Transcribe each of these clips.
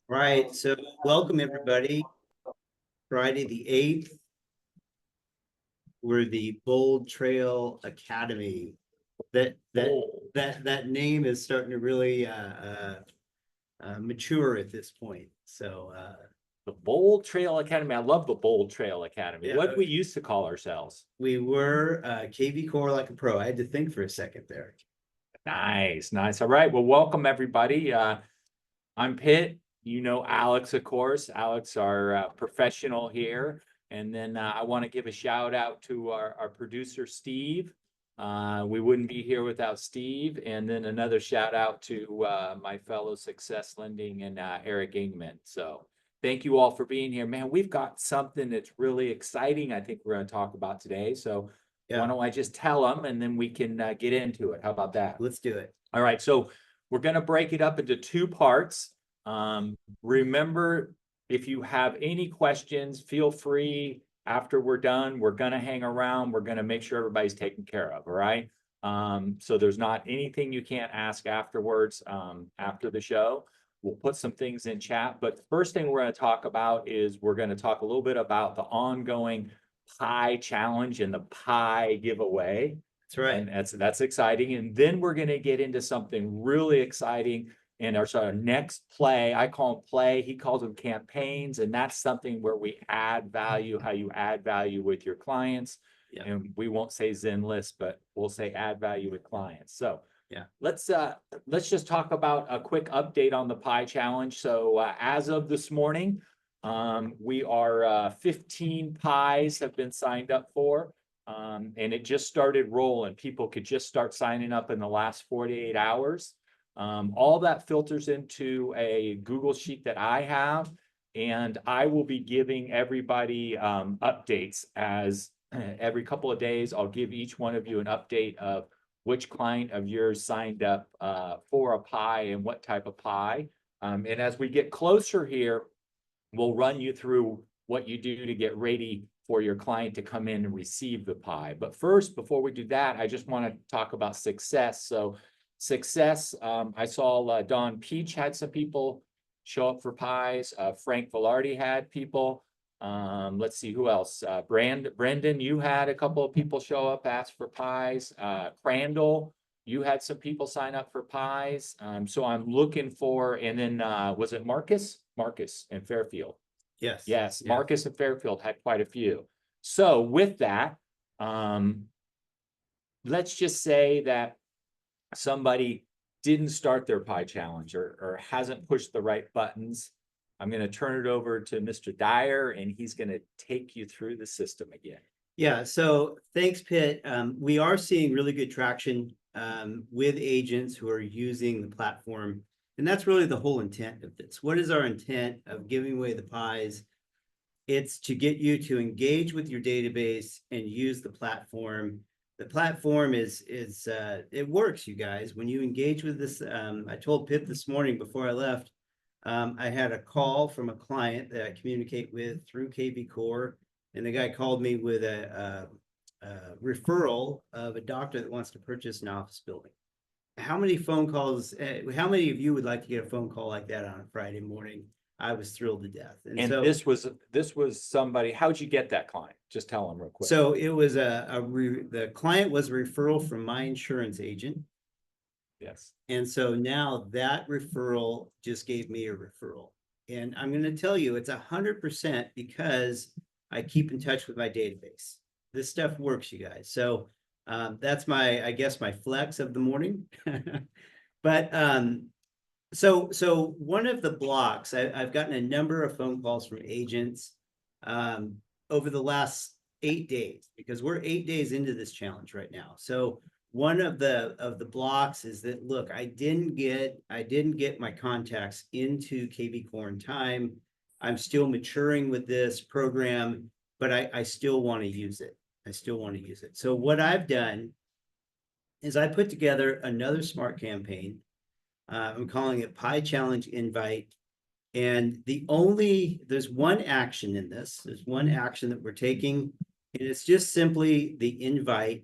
Right, so welcome everybody. Friday the 8th. We're the Bold Trail Academy. That name is starting to really mature at this point. So the Bold Trail Academy. I love the Bold Trail Academy. Yeah. What did we used to call ourselves? we were KV Core Like a Pro. I had to think for a second there. Nice, nice. All right. Well, welcome everybody. I'm Pitt. You know Alex, of course. Alex, our professional here. And then I want to give a shout out to our producer, Steve. We wouldn't be here without Steve. And then another shout out to my fellow Success Lending and Eric Ingman. So thank you all for being here. Man, we've got something that's really exciting I think we're going to talk about today. So why don't I just tell them and then we can get into it. How about that? Let's do it. All right. So we're going to break it up into two parts. Remember, if you have any questions, feel free after we're done. We're going to hang around. We're going to make sure everybody's taken care of. All right. So there's not anything you can't ask afterwards, after the show. We'll put some things in chat. But the first thing we're going to talk about is we're going to talk a little bit about the ongoing pie challenge and the pie giveaway. That's right. And that's exciting. And then we're going to get into something really exciting. And our next play, I call them play, he calls them campaigns. And that's something where we add value, how you add value with your clients. Yeah. And we won't say Zenlist, but we'll say add value with clients. So let's just talk about a quick update on the pie challenge. So as of this morning, we are 15 pies have been signed up for. And it just started rolling. People could just start signing up in the last 48 hours. All that filters into a Google sheet that I have, and I will be giving everybody updates as every couple of days. I'll give each one of you an update of which client of yours signed up for a pie and what type of pie. And as we get closer here, we'll run you through what you do to get ready for your client to come in and receive the pie. But first, before we do that, I just want to talk about success. So success, I saw Don Peach had some people show up for pies. Frank Velarde had people. Let's see who else. Brendan, you had a couple of people show up, ask for pies. Crandall, you had some people sign up for pies. So I'm looking for, and then was it Marcus? Marcus and Fairfield. Yes, Marcus and Fairfield had quite a few. So with that, let's just say that somebody didn't start their pie challenge or hasn't pushed the right buttons. I'm going to turn it over to Mr. Dyer, and he's going to take you through the system again. Yeah, so thanks, Pitt. We are seeing really good traction with agents who are using the platform. And that's really the whole intent of this. What is our intent of giving away the pies? It's to get you to engage with your database and use the platform. The platform it works, you guys. When you engage with this, I told Pitt this morning before I left, I had a call from a client that I communicate with through KV Core, and the guy called me with a referral of a doctor that wants to purchase an office building. How many phone calls, how many of you would like to get a phone call like that on a Friday morning? I was thrilled to death. And so this was somebody, how'd you get that client? Just tell them real quick. So it was the client was a referral from my insurance agent. Yes. And so now that referral just gave me a referral. And I'm going to tell you, it's 100% because I keep in touch with my database. This stuff works, you guys. So that's I guess my flex of the morning. But so one of the blocks, I've gotten a number of phone calls from agents over the last 8 days, because we're 8 days into this challenge right now. So one of the blocks is that, look, I didn't get my contacts into KV Core in time. I'm still maturing with this program, but I still want to use it. So what I've done is I put together another smart campaign. I'm calling it Pie Challenge Invite. And there's one action in this. There's one action that we're taking, and it's just simply the invite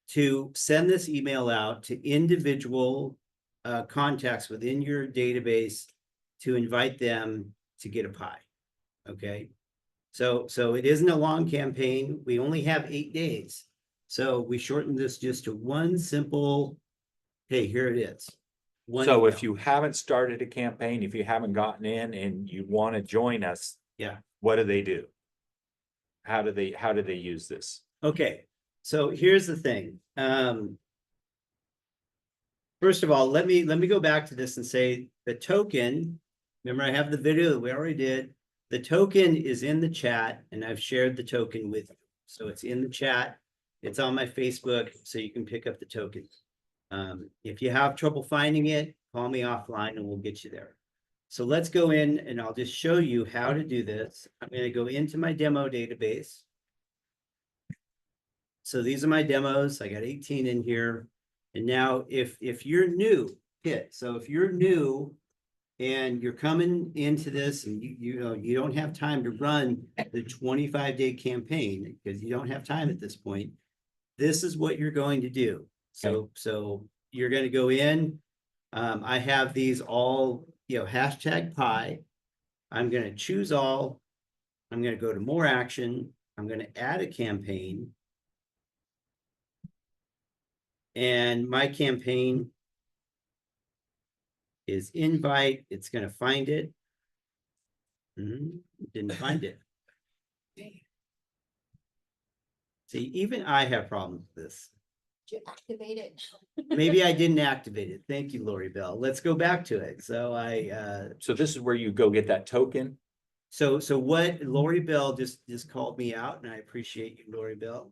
to send this email out to individual contacts within your database to invite them to get a pie. Okay. So it isn't a long campaign. We only have 8 days. So we shortened this just to one simple, hey, here it is. So if you haven't started a campaign, if you haven't gotten in and you want to join us, yeah, what do? How do they use this? Okay. So here's the thing. First of all, let me go back to this and say the token. Remember, I have the video that we already did. The token is in the chat, and I've shared the token with you. So it's in the chat. It's on my Facebook, so you can pick up the token. If you have trouble finding it, call me offline and we'll get you there. So let's go in and I'll just show you how to do this. I'm going to go into my demo database. So these are my demos. I got 18 in here. And now if you're new, so if you're new and you're coming into this and you know you don't have time to run the 25-day campaign because you don't have time at this point, this is what you're going to do. So you're going to go in. I have these all, hashtag pie. I'm going to choose all. I'm going to go to more action. I'm going to add a campaign. And my campaign is invite. It's going to find it. Didn't find it. See, even I have problems with this. Did you activate it? Maybe I didn't activate it. Thank you, Lori Bell. Let's go back to it. So So this is where you go get that token. So what Lori Bell just called me out, and I appreciate you, Lori Bell.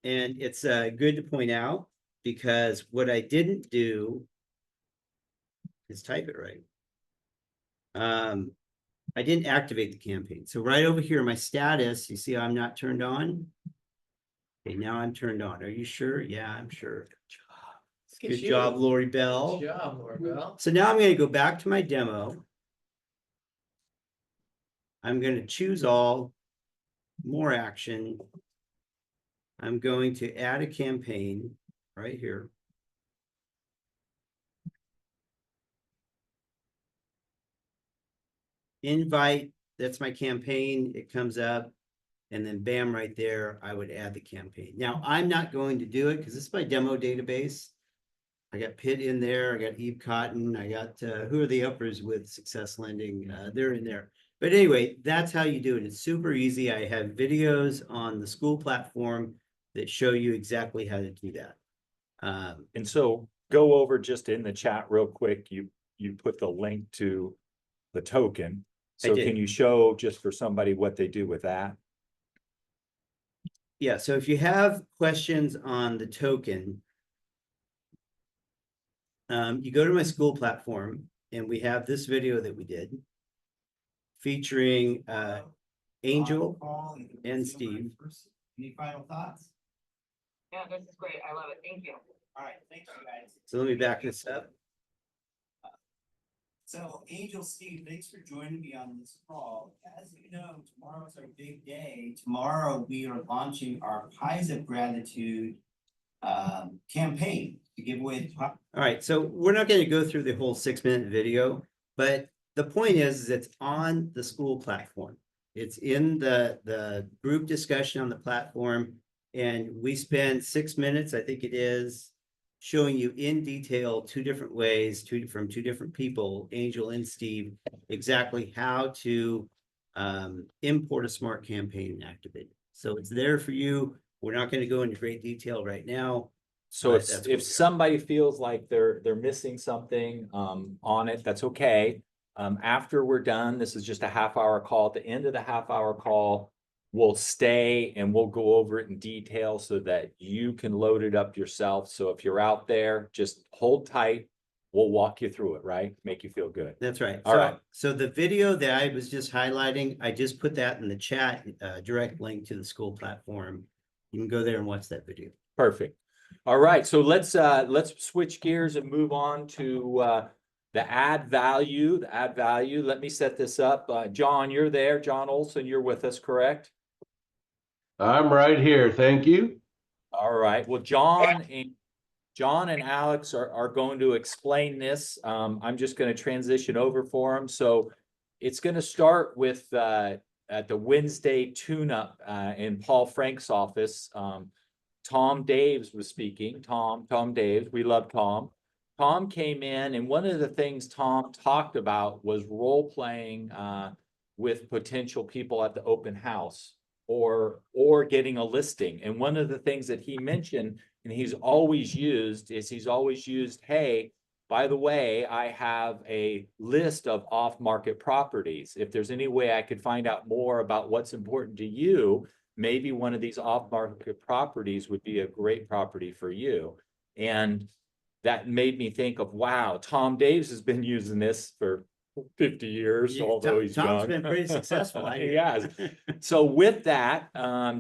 And it's good to point out because what I didn't do is type it right. I didn't activate the campaign. So right over here, my status, you see I'm not turned on. Okay, now I'm turned on. Are you sure? Yeah, I'm sure. Good job, Lori Bell. Good job, Lori Bell. So now I'm going to go back to my demo. I'm going to choose all, more action. I'm going to add a campaign right here. Invite, that's my campaign. It comes up and then bam, right there, I would add the campaign. Now I'm not going to do it because this is my demo database. I got Pitt in there. I got Eve Cotton. I got, who are the uppers with Success Lending? They're in there. But anyway, that's how you do it. It's super easy. I have videos on the school platform that show you exactly how to do that. And so go over just in the chat real quick. You put the link to the token. So can you show just for somebody what they do with that? Yeah, so if you have questions on the token, you go to my school platform and we have this video that we did featuring Angel and Steve. Any final thoughts? Yeah, this is great. I love it. Thank you. All right, thanks, you guys. So let me back this up. So Angel, Steve, thanks for joining me on this call. As you know, tomorrow's our big day. Tomorrow we are launching our Pies of Gratitude campaign to give away. All right, so we're not going to go through the whole 6-minute video, but the point is it's on the school platform. It's in the group discussion on the platform, and we spend 6 minutes, I think it is, showing you in detail 2 different ways, from 2 different people, Angel and Steve, exactly how to import a smart campaign and activate it. So it's there for you. We're not going to go into great detail right now. So if somebody feels like they're missing something on it, that's okay. After we're done, this is just a half-hour call. At the end of the half-hour call, we'll stay and we'll go over it in detail so that you can load it up yourself. So if you're out there, just hold tight. We'll walk you through it, right? Make you feel good. That's right. All right. So the video that I was just highlighting, I just put that in the chat, direct link to the school platform. You can go there and watch that video. Perfect. All right. So let's switch gears and move on to the add value. Let me set this up. John, you're there. John Olson, you're with us, correct? I'm right here. Thank you. All right. Well, John John and Alex are going to explain this. I'm just going to transition over for them. So it's going to start with at the Wednesday tune-up in Paul Frank's office. Tom Daves was speaking. Tom Daves, we love Tom. Tom came in, and one of the things Tom talked about was role playing with potential people at the open house or getting a listing. And one of the things that he mentioned, and he's always used, hey, by the way, I have a list of off-market properties. If there's any way I could find out more about what's important to you, maybe one of these off-market properties would be a great property for you. And that made me think of, wow, Tom Daves has been using this for 50 years, although he's Tom's young. been pretty successful. He has. So with that,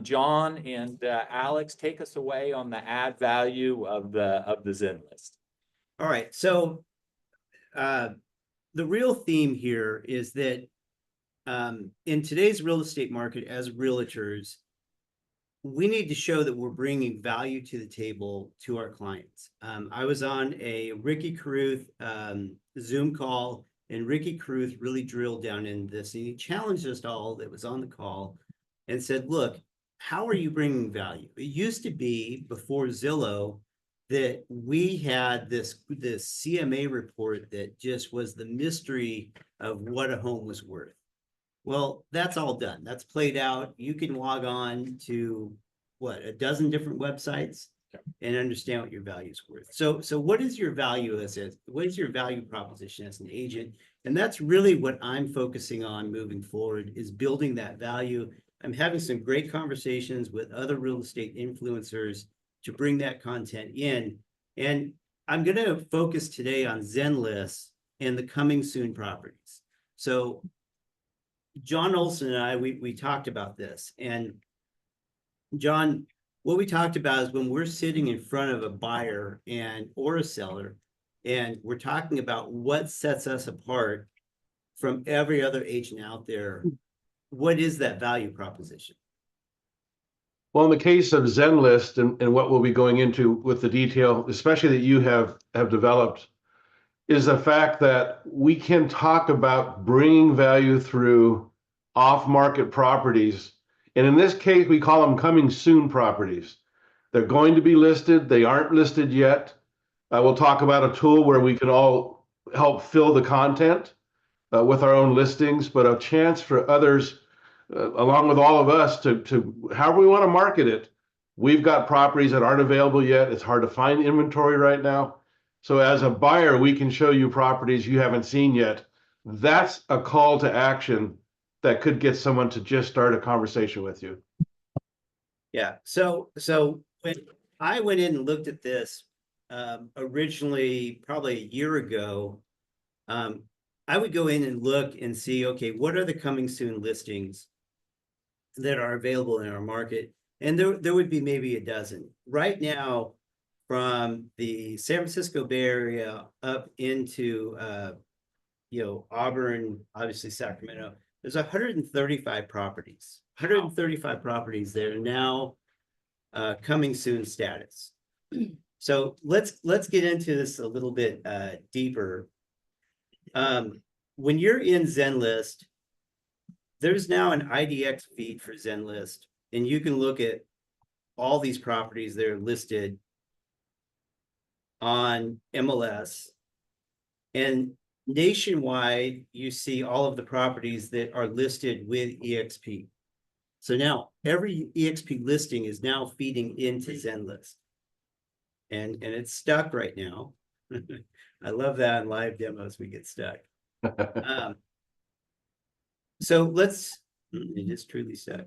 John and Alex, take us away on the add value of the Zenlist. All right. So the real theme here is that in today's real estate market, as realtors, we need to show that we're bringing value to the table to our clients. I was on a Ricky Carruth Zoom call, and Ricky Carruth really drilled down in this. And he challenged us all that was on the call and said, look, how are you bringing value? It used to be before Zillow that we had this CMA report that just was the mystery of what a home was worth. Well, that's all done. That's played out. You can log on to a dozen different websites and understand what your value is worth. So what is your value what is your value proposition as an agent? And that's really what I'm focusing on moving forward, is building that value. I'm having some great conversations with other real estate influencers to bring that content in. And I'm going to focus today on Zenlist and the coming soon properties. So John Olson and I, we talked about this. And John, what we talked about is when we're sitting in front of a buyer or a seller, and we're talking about what sets us apart from every other agent out there, what is that value proposition? Well, in the case of Zenlist and what we'll be going into with the detail, especially that you have developed, is the fact that we can talk about bringing value through off-market properties. And in this case, we call them coming soon properties. They're going to be listed. They aren't listed yet. We'll talk about a tool where we can all help fill the content with our own listings, but a chance for others, along with all of us, to however we want to market it. We've got properties that aren't available yet. It's hard to find inventory right now. So as a buyer, we can show you properties you haven't seen yet. That's a call to action that could get someone to just start a conversation with you. Yeah. So when I went in and looked at this originally, probably a year ago, I would go in and look and see, okay, what are the coming soon listings that are available in our market? And there would be maybe a dozen. Right now, from the San Francisco Bay Area up into Auburn, obviously Sacramento, there's 135 properties. 135 properties that are now coming soon status. So let's get into this a little bit deeper. When you're in Zenlist, there's now an IDX feed for Zenlist, and you can look at all these properties that are listed on MLS, and nationwide, you see all of the properties that are listed with eXp. So now every eXp listing is now feeding into Zenlist, and it's stuck right now. I love that in live demos, we get stuck. So it is truly stuck.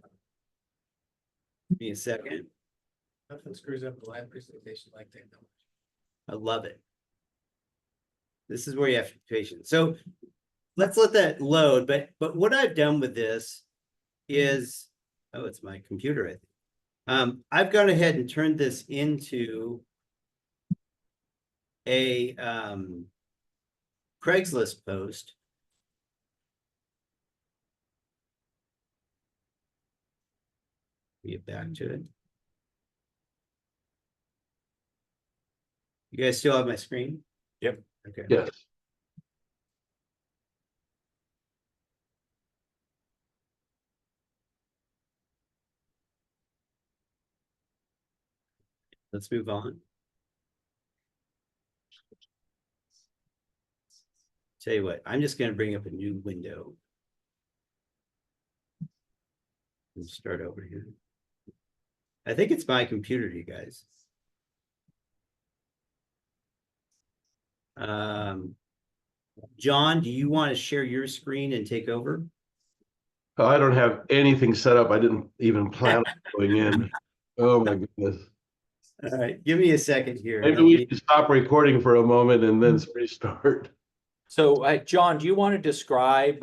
Give me a second. Nothing screws up the live presentation like that. I love it. This is where you have to be patient. So let's let that load. But what I've done with this is, oh, it's my computer, I think. I've gone ahead and turned this into a Craigslist post. Get back to it. You guys still have my screen? Yep. Okay. Yes. Let's move on. Tell you what, I'm just gonna bring up a new window. And start over here. I think it's my computer, you guys. John, do you want to share your screen and take over? I don't have anything set up. I didn't even plan on going in. Oh my goodness. All right, give me a second here. Maybe we should stop recording for a moment and then restart. So, John, do you want to describe,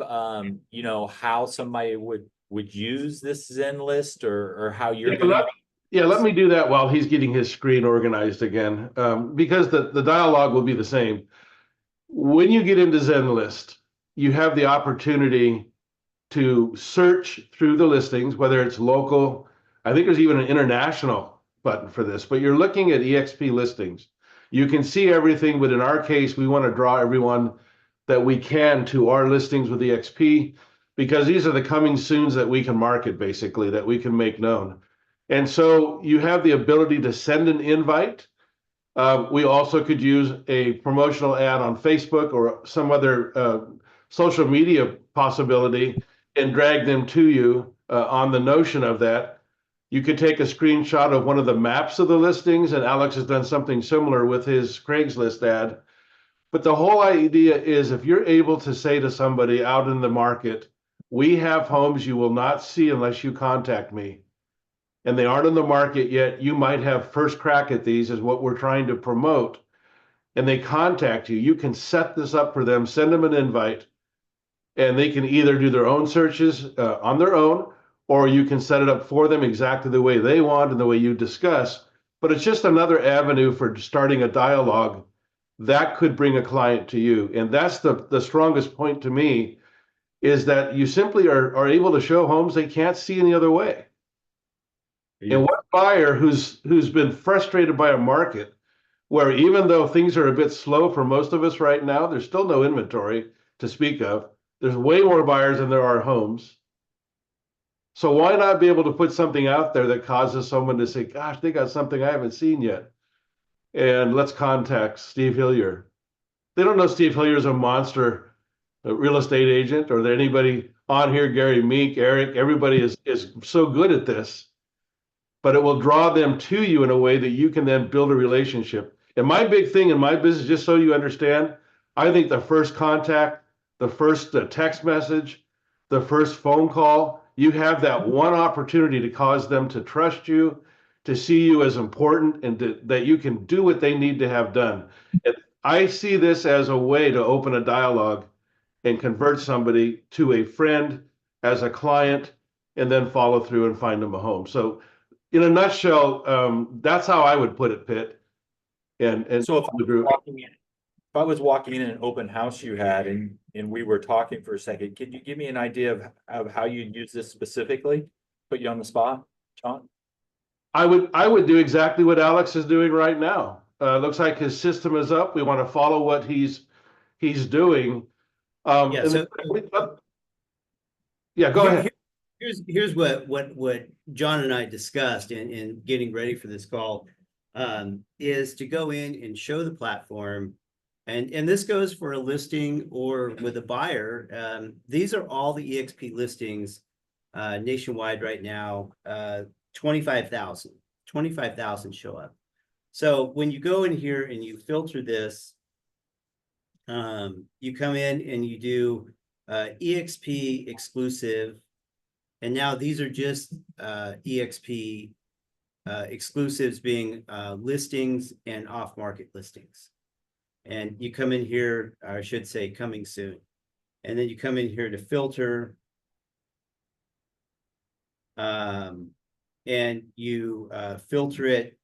you know, how somebody would use this Zenlist or how you're gonna? Yeah, let me do that while he's getting his screen organized again, because the dialogue will be the same. When you get into Zenlist, you have the opportunity to search through the listings, whether it's local. I think there's even an international button for this, but you're looking at eXp listings. You can see everything, but in our case, we want to draw everyone that we can to our listings with eXp, because these are the coming soons that we can market, basically, that we can make known. And so you have the ability to send an invite. We also could use a promotional ad on Facebook or some other social media possibility and drag them to you on the notion of that. You could take a screenshot of one of the maps of the listings, and Alex has done something similar with his Craigslist ad. But the whole idea is, if you're able to say to somebody out in the market, we have homes you will not see unless you contact me, and they aren't in the market yet, you might have first crack at these, is what we're trying to promote, and they contact you, you can set this up for them, send them an invite, and they can either do their own searches on their own, or you can set it up for them exactly the way they want and the way you discuss. But it's just another avenue for starting a dialogue that could bring a client to you. And that's the strongest point to me, is that you simply are able to show homes they can't see any other way. Yeah. And what buyer who's been frustrated by a market where, even though things are a bit slow for most of us right now, there's still no inventory to speak of. There's way more buyers than there are homes. So why not be able to put something out there that causes someone to say, gosh, they got something I haven't seen yet, and let's contact Steve Hillier. They don't know Steve Hillier is a monster real estate agent, or that anybody on here, Gary Meek, Eric, everybody is so good at this. But it will draw them to you in a way that you can then build a relationship. And my big thing in my business, just so you understand, I think the first contact, the first text message, the first phone call, you have that one opportunity to cause them to trust you, to see you as important, and that you can do what they need to have done. And I see this as a way to open a dialogue and convert somebody to a friend, as a client, and then follow through and find them a home. So in a nutshell, that's how I would put it, Pitt. And So if I was walking in an open house you had and we were talking for a second, could you give me an idea of how you'd use this specifically? Put you on the spot, John? I would do exactly what Alex is doing right now. Looks like his system is up. We want to follow what he's doing. Yeah, And so yeah, go ahead. Here's what John and I discussed in getting ready for this call, is to go in and show the platform. And this goes for a listing or with a buyer. These are all the eXp listings nationwide right now. 25,000 show up. So when you go in here and you filter this, you come in and you do eXp exclusive. And now these are just eXp exclusives, being listings and off-market listings. And you come in here, or I should say coming soon. And then you come in here to filter. And you filter it.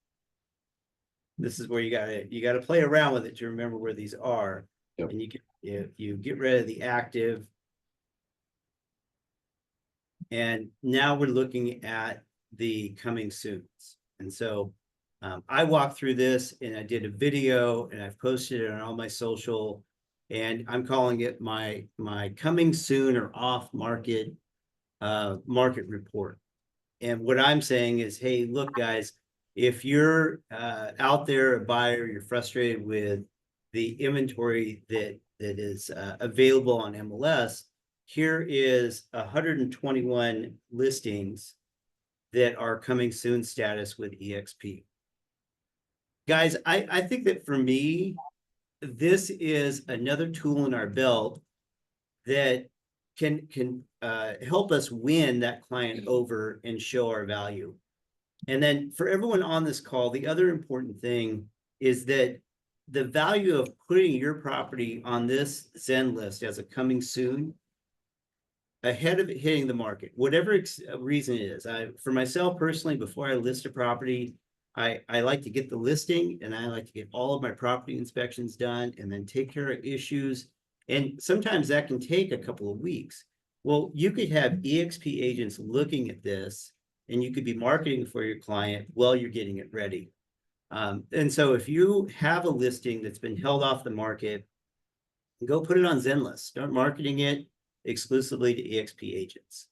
This is where you gotta play around with it to remember where these are. Yep. And you get rid of the active. And now we're looking at the coming soons. And so I walked through this and I did a video and I've posted it on all my social, and I'm calling it my coming soon or off market market report. And what I'm saying is, hey, look, guys, if you're out there, a buyer, you're frustrated with the inventory that is available on MLS, here is 121 listings that are coming soon status with eXp. Guys, I think that for me, this is another tool in our belt that can help us win that client over and show our value. And then for everyone on this call, the other important thing is that the value of putting your property on this Zenlist as a coming soon ahead of it hitting the market, whatever reason it is. For myself personally, before I list a property, I like to get the listing and I like to get all of my property inspections done and then take care of issues. And sometimes that can take a couple of weeks. Well, you could have eXp agents looking at this and you could be marketing for your client while you're getting it ready. And so if you have a listing that's been held off the market, go put it on Zenlist. Start marketing it exclusively to eXp agents.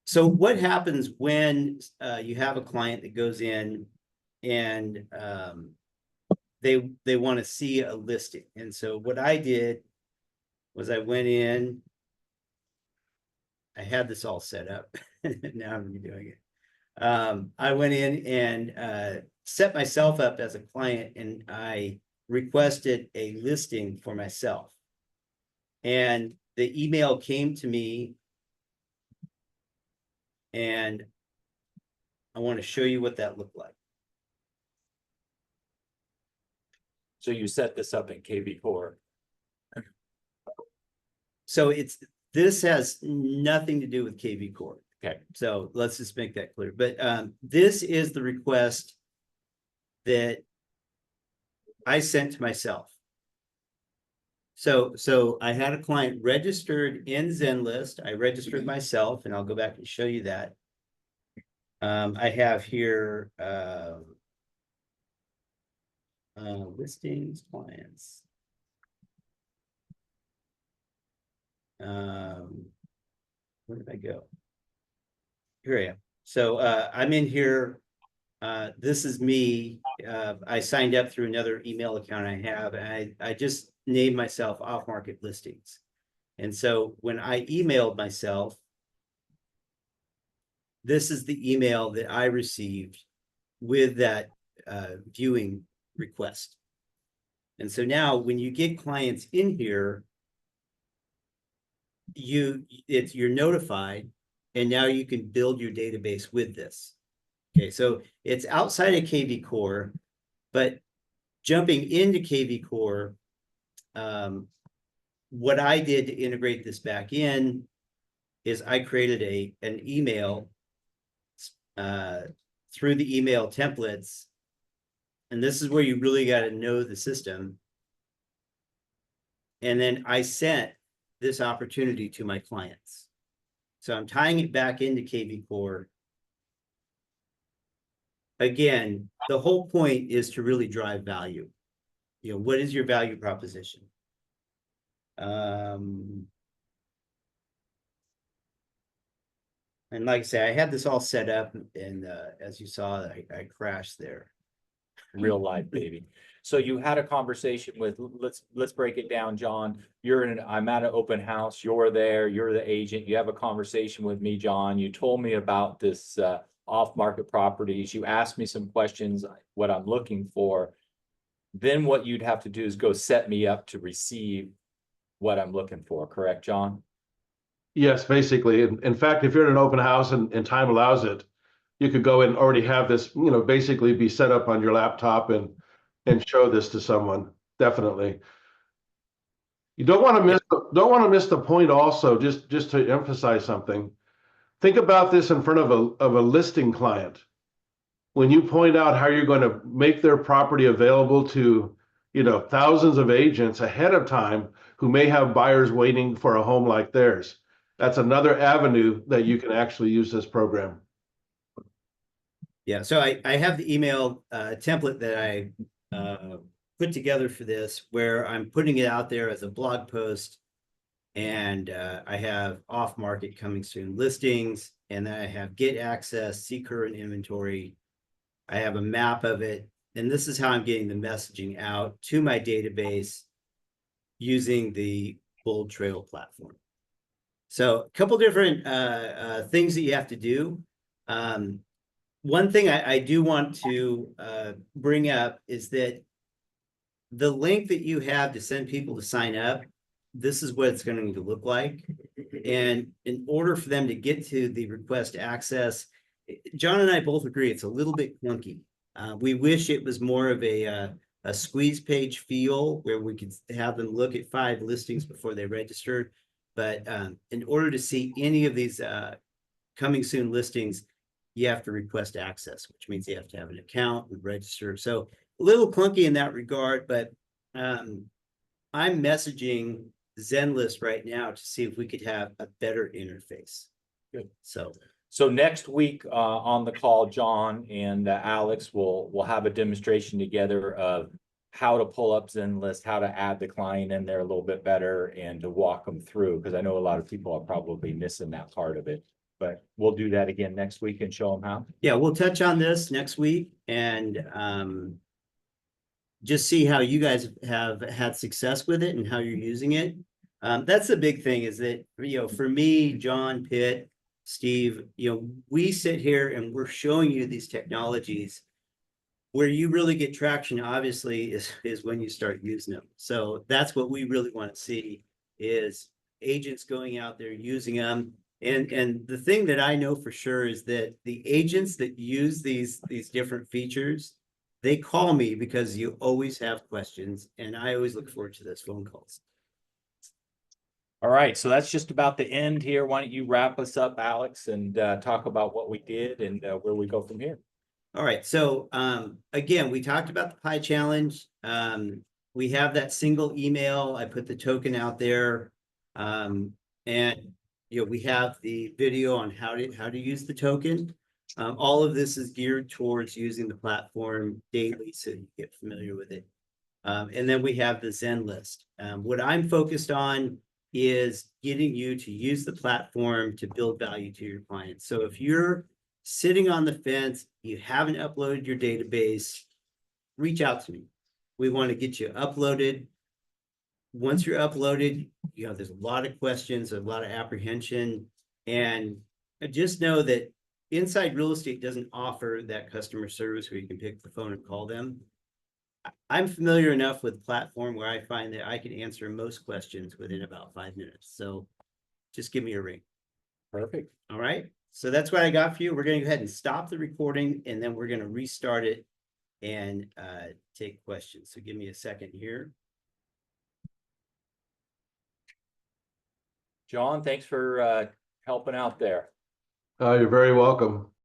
So what happens when you have a client that goes in and they want to see a listing? And so what I did was I went in, I had this all set up. Now I'm redoing it. I went in and set myself up as a client and I requested a listing for myself. And the email came to me, and I want to show you what that looked like. So you set this up in KV Core. So this has nothing to do with KV Core. Okay. So let's just make that clear. But this is the request that I sent to myself. So I had a client registered in Zenlist. I registered myself, and I'll go back and show you that. I have here listings, clients. Where did I go? Here I am. So I'm in here. This is me. I signed up through another email account I have, and I just named myself off-market listings. And so when I emailed myself, this is the email that I received with that viewing request. And so now when you get clients in here, you're notified, and now you can build your database with this. Okay, so it's outside of KV Core, but jumping into KV Core, what I did to integrate this back in is I created an email through the email templates. And this is where you really got to know the system. And then I sent this opportunity to my clients. So I'm tying it back into KV Core. Again, the whole point is to really drive value. You know, what is your value proposition? And like I say, I had this all set up, and as you saw, I crashed there. Real life, baby. So you had a conversation with, let's break it down, John. I'm at an open house. You're there. You're the agent. You have a conversation with me, John. You told me about this off-market properties. You asked me some questions, what I'm looking for. Then what you'd have to do is go set me up to receive what I'm looking for. Correct, John? Yes, basically. In fact, if you're in an open house and time allows it, you could go and already have this, you know, basically be set up on your laptop and show this to someone. Definitely. You don't want to miss the point also, just to emphasize something. Think about this in front of a listing client. When you point out how you're going to make their property available to, you know, thousands of agents ahead of time who may have buyers waiting for a home like theirs. That's another avenue that you can actually use this program. Yeah, so I have the email template that I put together for this, where I'm putting it out there as a blog post. And I have off market coming soon listings, and then I have get access, see current inventory. I have a map of it, and this is how I'm getting the messaging out to my database using the Bold Trail platform. So a couple different things that you have to do. One thing I do want to bring up is that the link that you have to send people to sign up, this is what it's going to look like. And in order for them to get to the request access, John and I both agree it's a little bit clunky. We wish it was more of a squeeze page feel where we could have them look at 5 listings before they registered. But in order to see any of these coming soon listings, you have to request access, which means you have to have an account and register. So a little clunky in that regard, but I'm messaging Zenlist right now to see if we could have a better interface. Good. So next week on the call, John and Alex will have a demonstration together of how to pull up Zenlist, how to add the client in there a little bit better, and to walk them through, because I know a lot of people are probably missing that part of it. But we'll do that again next week and show them how. yeah, we'll touch on this next week and just see how you guys have had success with it and how you're using it. That's the big thing, is that, for me, John, Pitt, Steve, we sit here and we're showing you these technologies. Where you really get traction, obviously, is when you start using them. So that's what we really want to see, is agents going out there using them. And the thing that I know for sure is that the agents that use these different features, they call me because you always have questions, and I always look forward to those phone calls. All right, so that's just about the end here. Why don't you wrap us up, Alex, and talk about what we did and where we go from here. All right, so again, we talked about the pie challenge. We have that single email. I put the token out there. And we have the video on how to use the token. All of this is geared towards using the platform daily, so you get familiar with it. And then we have the Zenlist. What I'm focused on is getting you to use the platform to build value to your clients. So if you're sitting on the fence, you haven't uploaded your database, reach out to me. We want to get you uploaded. Once you're uploaded, there's a lot of questions, a lot of apprehension, and just know that Inside Real Estate doesn't offer that customer service where you can pick the phone and call them. I'm familiar enough with the platform where I find that I can answer most questions within about 5 minutes. So just give me a ring. Perfect. All right. So that's what I got for you. We're going to go ahead and stop the recording, and then we're going to restart it and take questions. So give me a second here. John, thanks for helping out there. You're very welcome.